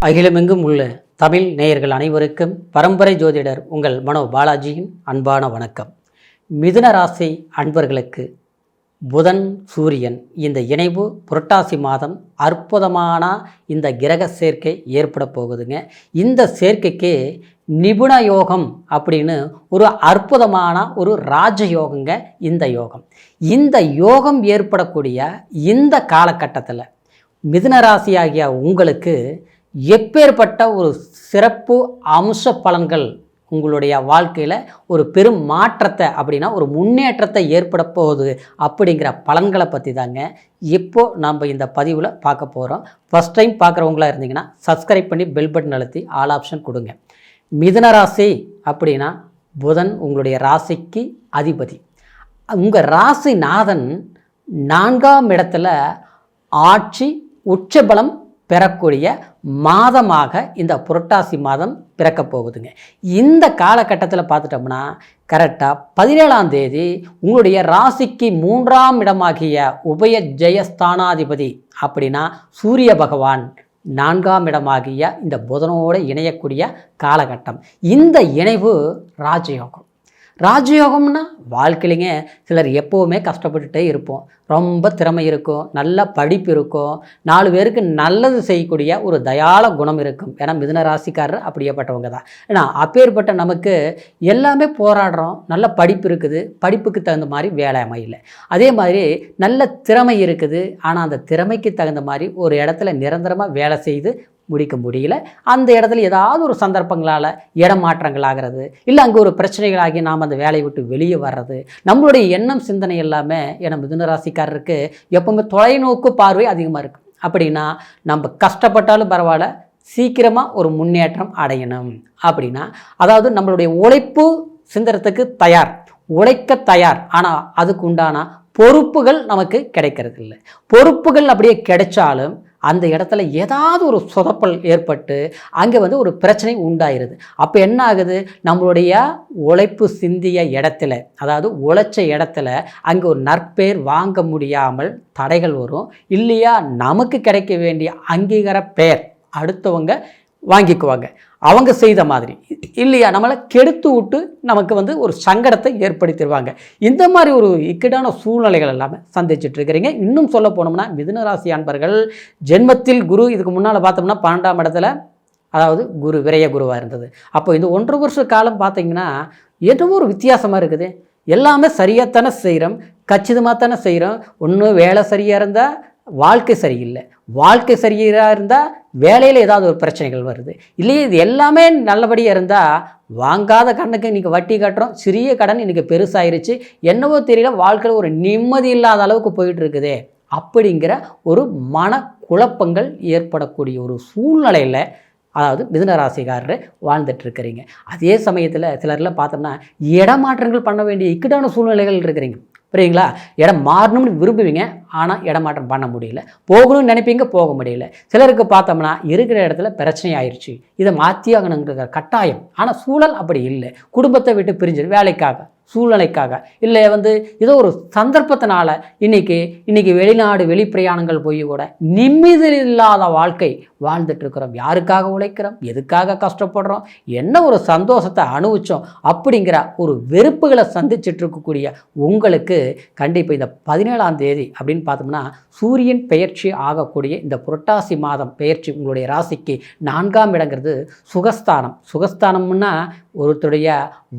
அகிலமெங்கும் உள்ள தமிழ் நேயர்கள் அனைவருக்கும் பரம்பரை ஜோதிடர் உங்கள் மனோ பாலாஜியின் அன்பான வணக்கம். மிதுன ராசி அன்பர்களுக்கு புதன் சூரியன் இந்த இணைவு புரட்டாசி மாதம் அற்புதமான இந்த கிரக சேர்க்கை ஏற்பட போகுதுங்க. இந்த சேர்க்கைக்கு நிபுண யோகம் அப்படின்னு ஒரு அற்புதமான ஒரு ராஜயோகங்க. இந்த யோகம் ஏற்படக்கூடிய இந்த காலகட்டத்தில் மிதுன ராசி ஆகிய உங்களுக்கு எப்பேற்பட்ட ஒரு சிறப்பு அம்ச பலன்கள் உங்களுடைய வாழ்க்கையில் ஒரு பெரும் மாற்றத்தை அப்படின்னா ஒரு முன்னேற்றத்தை ஏற்பட போகுது அப்படிங்கிற பலன்களை பற்றி தாங்க இப்போது நம்ம இந்த பதிவில் பார்க்க போகிறோம். ஃபஸ்ட் டைம் பார்க்குறவங்களா இருந்தீங்கன்னா சப்ஸ்கிரைப் பண்ணி பெல் பட்டன் அழுத்தி ஆல் ஆப்ஷன் கொடுங்க. மிதுன ராசி அப்படின்னா புதன் உங்களுடைய ராசிக்கு அதிபதி. உங்கள் ராசிநாதன் 4ஆம் இடத்துல ஆட்சி உச்சபலம் பெறக்கூடிய மாதமாக இந்த புரட்டாசி மாதம் பிறக்க போகுதுங்க. இந்த காலகட்டத்தில் பார்த்துட்டோம்னா கரெக்டாக 17ஆம் தேதி உங்களுடைய ராசிக்கு 3ஆம் இடமாகிய உபய ஜெயஸ்தானாதிபதி அப்படின்னா சூரிய பகவான் 4ஆம் இடமாகிய இந்த புதனோடு இணையக்கூடிய காலகட்டம். இந்த இணைவு ராஜயோகம்னா வாழ்க்கையிலேங்க சிலர் எப்போவுமே கஷ்டப்பட்டுட்டே இருப்போம். ரொம்ப திறமை இருக்கும், நல்ல படிப்பு இருக்கும், 4 பேருக்கு நல்லது செய்யக்கூடிய ஒரு தயாள குணம் இருக்கும். ஏன்னா மிதுன ராசிக்காரர் அப்படியேப்பட்டவங்க தான். ஏன்னா அப்பேற்பட்ட நமக்கு எல்லாமே போராடுறோம். நல்ல படிப்பு இருக்குது, படிப்புக்கு தகுந்த மாதிரி வேலை அமையல. அதே மாதிரி நல்ல திறமை இருக்குது, ஆனால் அந்த திறமைக்கு தகுந்த மாதிரி ஒரு இடத்துல நிரந்தரமாக வேலை செய்து முடிக்க முடியல. அந்த இடத்துல ஏதாவது ஒரு சந்தர்ப்பங்களால் இடமாற்றங்கள் ஆகிறது, இல்லை அங்கே ஒரு பிரச்சனைகளாகி நாம் அந்த வேலையை விட்டு வெளியே வர்றது. நம்மளுடைய எண்ணம் சிந்தனை எல்லாமே ஏன்னா மிதுன ராசிக்காரருக்கு எப்பவுமே தொலைநோக்கு பார்வை அதிகமாக இருக்குது. அப்படின்னா நம்ம கஷ்டப்பட்டாலும் பரவாயில்ல, சீக்கிரமாக ஒரு முன்னேற்றம் அடையணும் அப்படின்னா அதாவது நம்மளுடைய உழைப்பு சிந்தனத்துக்கு தயார், உழைக்க தயார், ஆனால் அதுக்கு உண்டான பொறுப்புகள் நமக்கு கிடைக்கிறது இல்லை. பொறுப்புகள் அப்படியே கிடைச்சாலும் அந்த இடத்துல ஏதாவது ஒரு சொதப்பல் ஏற்பட்டு அங்கே ஒரு பிரச்சனை உண்டாயிருது. அப்போ என்ன ஆகுது, நம்மளுடைய உழைப்பு சிந்திய இடத்துல அதாவது உழைச்ச இடத்துல அங்கே ஒரு நற்பேர் வாங்க முடியாமல் தடைகள் வரும். இல்லையா நமக்கு கிடைக்க வேண்டிய அங்கீகார பெயர் அடுத்தவங்க வாங்கிக்குவாங்க அவங்க செய்த மாதிரி, இல்லையா நம்மளை கெடுத்து விட்டு நமக்கு ஒரு சங்கடத்தை ஏற்படுத்திடுவாங்க. இந்த மாதிரி ஒரு இக்கட்டான சூழ்நிலைகள் எல்லாமே சந்திச்சுட்டு இருக்கிறீங்க. இன்னும் சொல்ல போனோம்னா மிதுன ராசி அன்பர்கள் ஜென்மத்தில் குரு இதுக்கு முன்னால் பார்த்தோம்னா 12ஆம் இடத்துல அதாவது குரு விரய குருவாக இருந்தது. அப்போ இந்த 1.5 வருஷ காலம் பார்த்தீங்கன்னா என்னவோ ஒரு வித்தியாசமாக இருக்குது. எல்லாமே சரியாகத்தானே செய்கிறோம், கச்சிதமாக தானே செய்கிறோம். ஒன்றும் வேலை சரியாக இருந்தால் வாழ்க்கை சரியில்லை, வாழ்க்கை சரியாக இருந்தால் வேலையில் ஏதாவது ஒரு பிரச்சனைகள் வருது. இல்லையே இது எல்லாமே நல்லபடியாக இருந்தால் வாங்காத கடனுக்கு இன்றைக்கி வட்டி கட்டுறோம், சிறிய கடன் இன்றைக்கி பெருசாயிருச்சு, என்னவோ தெரியல வாழ்க்கையில் ஒரு நிம்மதி இல்லாத அளவுக்கு போயிட்டு இருக்குதே அப்படிங்கிற ஒரு மன குழப்பங்கள் ஏற்படக்கூடிய ஒரு சூழ்நிலையில் அதாவது மிதுன ராசிக்காரர் வாழ்ந்துட்டு இருக்கிறீங்க. அதே சமயத்தில் சிலரில் பார்த்தோம்னா இடமாற்றங்கள் பண்ண வேண்டிய இக்கட்டான சூழ்நிலைகள் இருக்கிறீங்க. புரியுங்களா? இடம் மாறணும்னு விரும்புவீங்க, ஆனால் இடமாற்றம் பண்ண முடியல. போகணும்னு நினைப்பீங்க, போக முடியல. சிலருக்கு பார்த்தோம்னா இருக்கிற இடத்துல பிரச்சனை ஆயிடுச்சு, இதை மாற்றி ஆகணுங்கிற கட்டாயம். ஆனால் சூழல் அப்படி இல்லை. குடும்பத்தை விட்டு பிரிஞ்சு வேலைக்காக சூழ்நிலைக்காக இல்லை ஏதோ ஒரு சந்தர்ப்பத்தினால இன்னைக்கு வெளிநாடு வெளிப்பிரயாணங்கள் போய் கூட நிம்மதி இல்லாத வாழ்க்கை வாழ்ந்துட்டு இருக்கிறோம். யாருக்காக உழைக்கிறோம், எதுக்காக கஷ்டப்படுறோம், என்ன ஒரு சந்தோஷத்தை அனுபவிச்சோம் அப்படிங்கிற ஒரு வெறுப்புகளை சந்திச்சுட்டு இருக்கக்கூடிய உங்களுக்கு கண்டிப்பாக இந்த 17ஆம் தேதி அப்படின்னு பார்த்தோம்னா சூரியன் பெயர்ச்சி ஆகக்கூடிய இந்த புரட்டாசி மாதம் பெயர்ச்சி உங்களுடைய ராசிக்கு 4ஆம் இடங்கிறது சுகஸ்தானம்னா ஒருத்தருடைய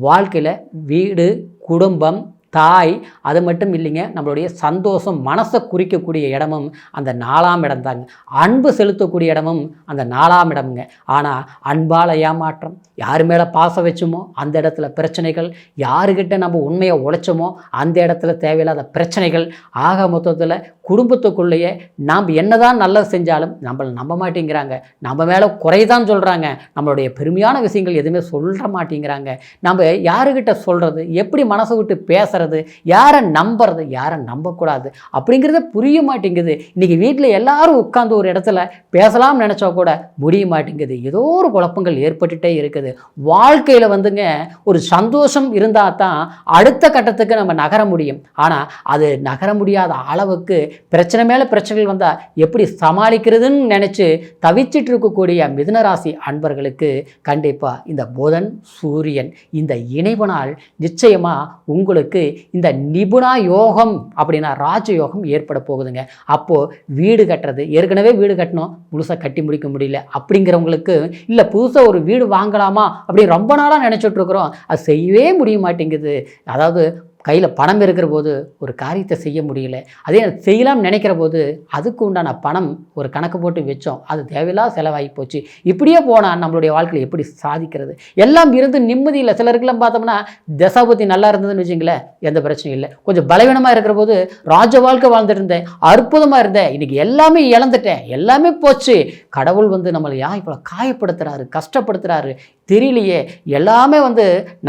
வாழ்க்கையில் வீடு, குடும்பம், தாய், அது மட்டும் இல்லைங்க, நம்மளுடைய சந்தோஷம் மனசை குறிக்கக்கூடிய இடமும் அந்த 4ஆம் இடம் தாங்க. அன்பு செலுத்தக்கூடிய இடமும் அந்த 4ஆம் இடமுங்க. ஆனால் அன்பால் ஏமாற்றம், யார் மேலே பாசம் வச்சோமோ அந்த இடத்துல பிரச்சனைகள், யாருக்கிட்ட நம்ம உண்மையை உழைச்சோமோ அந்த இடத்துல தேவையில்லாத பிரச்சனைகள். ஆக மொத்தத்தில் குடும்பத்துக்குள்ளேயே நாம் என்னதான் நல்லது செஞ்சாலும் நம்மளை நம்ப மாட்டேங்கிறாங்க, நம்ம மேலே குறைதான் சொல்கிறாங்க, நம்மளுடைய பெருமையான விஷயங்கள் எதுவுமே சொல்ல மாட்டேங்கிறாங்க. நம்ம யாருக்கிட்ட சொல்கிறது, எப்படி மனசை விட்டு பேசுறது, பேசுறது, யாரை நம்புறது, யாரை நம்பக்கூடாது அப்படிங்கிறத புரிய மாட்டேங்குது. இன்றைக்கி வீட்டில் எல்லாரும் உட்காந்து ஒரு இடத்துல பேசலாம்னு நினச்சா கூட முடிய மாட்டேங்குது. ஏதோ ஒரு குழப்பங்கள் ஏற்பட்டுகிட்டே இருக்குது. வாழ்க்கையில் வந்துங்க ஒரு சந்தோஷம் இருந்தால் தான் அடுத்த கட்டத்துக்கு நம்ம நகர முடியும். ஆனால் அது நகர முடியாத அளவுக்கு பிரச்சனை மேலே பிரச்சனைகள் வந்தால் எப்படி சமாளிக்கிறதுன்னு நினச்சி தவிச்சிட்டு இருக்கக்கூடிய மிதுனராசி அன்பர்களுக்கு கண்டிப்பாக இந்த புதன் சூரியன் இந்த இணைவனால் நிச்சயமாக உங்களுக்கு இந்த நிபுணா யோகம் அப்படின்னா ராஜயோகம் ஏற்பட போகுதுங்க. அப்போது வீடு கட்டுறது, ஏற்கனவே வீடு கட்டணும் முழுசாக கட்டி முடிக்க முடியல அப்படிங்கிறவங்களுக்கு, இல்லை புதுசாக ஒரு வீடு வாங்கலாமா அப்படி ரொம்ப நாளாக நினச்சிட்டு இருக்கிறோம், அது செய்யவே முடிய மாட்டேங்குது. அதாவது கையில் பணம் இருக்கிற போது ஒரு காரியத்தை செய்ய முடியல, அதே செய்யலாம்னு நினைக்கிற போது அதுக்கு உண்டான பணம் ஒரு கணக்கு போட்டு வச்சோம், அது தேவையில்லாத செலவாகி போச்சு. இப்படியே போனால் நம்மளுடைய வாழ்க்கையில் எப்படி சாதிக்கிறது? எல்லாம் இருந்து நிம்மதி இல்லை. சிலருக்கெல்லாம் பார்த்தோம்னா தசாபதி நல்லா இருந்ததுன்னு வச்சுங்களேன், எந்த பிரச்சனையும் இல்லை. கொஞ்சம் பலவீனமாக இருக்கிற போது ராஜ வாழ்க்கை வாழ்ந்துட்டு இருந்தேன், அற்புதமாக இருந்தேன், இன்றைக்கி எல்லாமே இழந்துட்டேன், எல்லாமே போச்சு. கடவுள் நம்மளை இப்போ காயப்படுத்துகிறாரு, கஷ்டப்படுத்துகிறாரு, தெரியலையே. எல்லாமே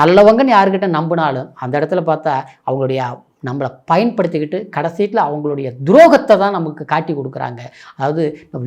நல்லவங்கன்னு யாருக்கிட்ட நம்பினாலும் அந்த இடத்துல பார்த்தா அவங்களுடைய நம்மளை பயன்படுத்திக்கிட்டு கடைசியில் அவங்களுடைய துரோகத்தை தான் நமக்கு காட்டி கொடுக்குறாங்க. அதாவது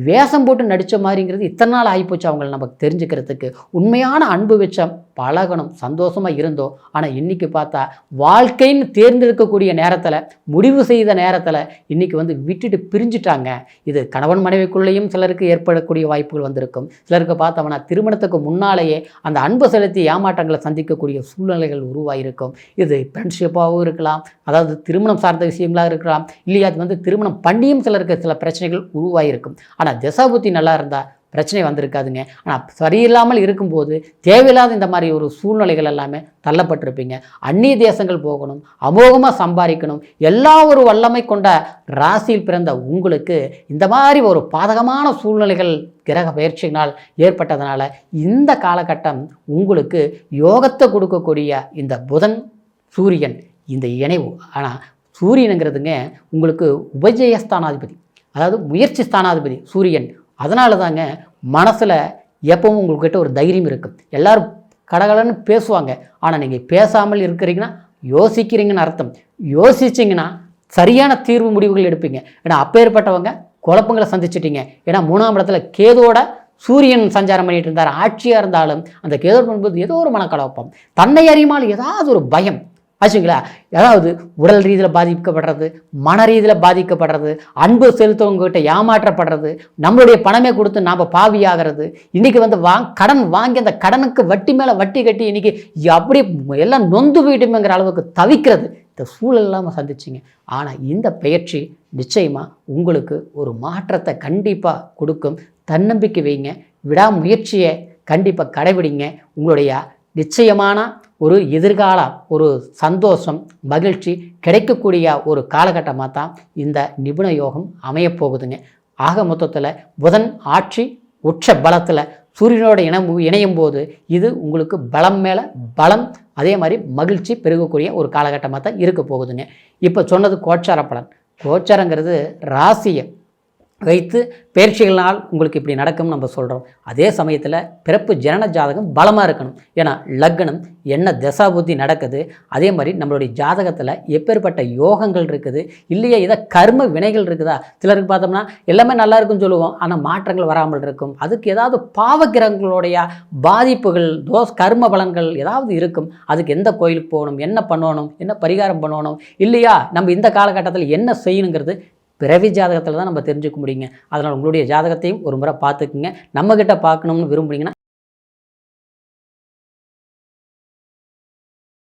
வேஷம் போட்டு நடித்த மாதிரிங்கிறது இத்தனை நாள் ஆகிப்போச்சு அவங்களை நமக்கு தெரிஞ்சுக்கிறதுக்கு. உண்மையான அன்பு வச்ச பழகணும், சந்தோஷமாக இருந்தோம். ஆனால் இன்றைக்கி பார்த்தா வாழ்க்கைன்னு தேர்ந்தெடுக்கக்கூடிய நேரத்தில், முடிவு செய்த நேரத்தில் இன்றைக்கி விட்டுட்டு பிரிஞ்சுட்டாங்க. இது கணவன் மனைவிக்குள்ளேயும் சிலருக்கு ஏற்படக்கூடிய வாய்ப்புகள் வந்திருக்கும். சிலருக்கு பார்த்தோம்னா திருமணத்துக்கு முன்னாலேயே அந்த அன்பு செலுத்தி ஏமாற்றங்களை சந்திக்கக்கூடிய சூழ்நிலைகள் உருவாகிருக்கும். இது ஃப்ரெண்ட்ஷிப்பாகவும் இருக்கலாம், அதாவது திருமணம் சார்ந்த விஷயங்களாக இருக்கலாம், இல்லையா அது திருமணம் பண்ணியும் சிலருக்கு சில பிரச்சனைகள் உருவாகிருக்கும். ஆனால் தசாபுத்தி நல்லா இருந்தால் பிரச்சனை வந்திருக்காதுங்க. ஆனால் சரியில்லாமல் இருக்கும்போது தேவையில்லாத இந்த மாதிரி ஒரு சூழ்நிலைகள் எல்லாமே தள்ளப்பட்டிருப்பீங்க. அந்நிய தேசங்கள் போகணும், அமோகமாக சம்பாதிக்கணும், எல்லா ஒரு வல்லமை கொண்ட ராசியில் பிறந்த உங்களுக்கு இந்த மாதிரி ஒரு பாதகமான சூழ்நிலைகள் கிரக பயிற்சியினால் ஏற்பட்டதுனால இந்த காலகட்டம் உங்களுக்கு யோகத்தை கொடுக்கக்கூடிய இந்த புதன் சூரியன் இந்த இணைவு. ஆனால் சூரியனுங்கிறதுங்க உங்களுக்கு உபஜயஸ்தானாதிபதி, அதாவது முயற்சி ஸ்தானாதிபதி சூரியன். அதனால தாங்க மனசில் எப்பவும் உங்கள்கிட்ட ஒரு தைரியம் இருக்கும். எல்லோரும் கடகடன்னு பேசுவாங்க, ஆனால் நீங்கள் பேசாமல் இருக்கிறீங்கன்னா யோசிக்கிறீங்கன்னு அர்த்தம். யோசிச்சிங்கன்னா சரியான தீர்வு முடிவுகள் எடுப்பீங்க. ஏன்னா அப்பேற்பட்டவங்க குழப்பங்களை சந்திச்சிட்டிங்க. ஏன்னா 3ஆம் இடத்துல கேதோட சூரியன் சஞ்சாரம் பண்ணிட்டு இருந்தார். ஆட்சியாக இருந்தாலும் அந்த கேதோடு பண்ணும்போது ஏதோ ஒரு மனக்கலப்பம், தன்னை அறியாமல் ஏதாவது ஒரு பயம் ஆச்சுங்களா. அதாவது உடல் ரீதியில் பாதிக்கப்படுறது, மன ரீதியில் பாதிக்கப்படுறது, அன்பு செலுத்தவங்ககிட்ட ஏமாற்றப்படுறது, நம்மளுடைய பணமே கொடுத்து நாம் பாவியாகிறது, இன்றைக்கி கடன் வாங்கி அந்த கடனுக்கு வட்டி மேலே வட்டி கட்டி இன்றைக்கி அப்படி எல்லாம் நொந்து போயிட்டுமேங்கிற அளவுக்கு தவிக்கிறது, இந்த சூழல் இல்லாமல் சந்திச்சிங்க. ஆனால் இந்த பயிற்சி நிச்சயமாக உங்களுக்கு ஒரு மாற்றத்தை கண்டிப்பாக கொடுக்கும். தன்னம்பிக்கை வைங்க, விடாமுயற்சியை கண்டிப்பாக கடைபிடிங்க. உங்களுடைய நிச்சயமான ஒரு எதிர்கால ஒரு சந்தோஷம் மகிழ்ச்சி கிடைக்கக்கூடிய ஒரு காலகட்டமாக தான் இந்த நிபுண யோகம் அமையப்போகுதுங்க. ஆக மொத்தத்தில் புதன் ஆட்சி உச்ச பலத்தில் சூரியனோட இணையும் போது இது உங்களுக்கு பலம் மேலே பலம், அதே மாதிரி மகிழ்ச்சி பெருகக்கூடிய ஒரு காலகட்டமாக தான் இருக்க போகுதுங்க. இப்போ சொன்னது கோச்சார பலன். கோச்சாரங்கிறது ராசியை வைத்து பயிற்சிகளால் உங்களுக்கு இப்படி நடக்கும்னு நம்ம சொல்கிறோம். அதே சமயத்தில் பிறப்பு ஜனன ஜாதகம் பலமாக இருக்கணும். ஏன்னா லக்னம் என்ன தசாபுத்தி நடக்குது, அதே மாதிரி நம்மளுடைய ஜாதகத்தில் எப்பேற்பட்ட யோகங்கள் இருக்குது, இல்லையா இதை கர்ம வினைகள் இருக்குதா. சிலருக்கு பார்த்தோம்னா எல்லாமே நல்லா இருக்குன்னு சொல்லுவோம், ஆனால் மாற்றங்கள் வராமல் இருக்கும். அதுக்கு ஏதாவது பாவகிரகங்களுடைய பாதிப்புகள் கர்ம பலன்கள் ஏதாவது இருக்கும். அதுக்கு எந்த கோயிலுக்கு போகணும், என்ன பண்ணணும், என்ன பரிகாரம் பண்ணணும், இல்லையா நம்ம இந்த காலகட்டத்தில் என்ன செய்யணுங்கிறது பிறவி ஜாதகத்தில் தான் நம்ம தெரிஞ்சுக்க முடியுங்க. அதனால் உங்களுடைய ஜாதகத்தையும் ஒரு முறை பார்த்துக்குங்க. நம்மக்கிட்ட பார்க்கணும்னு விரும்புனீங்கன்னா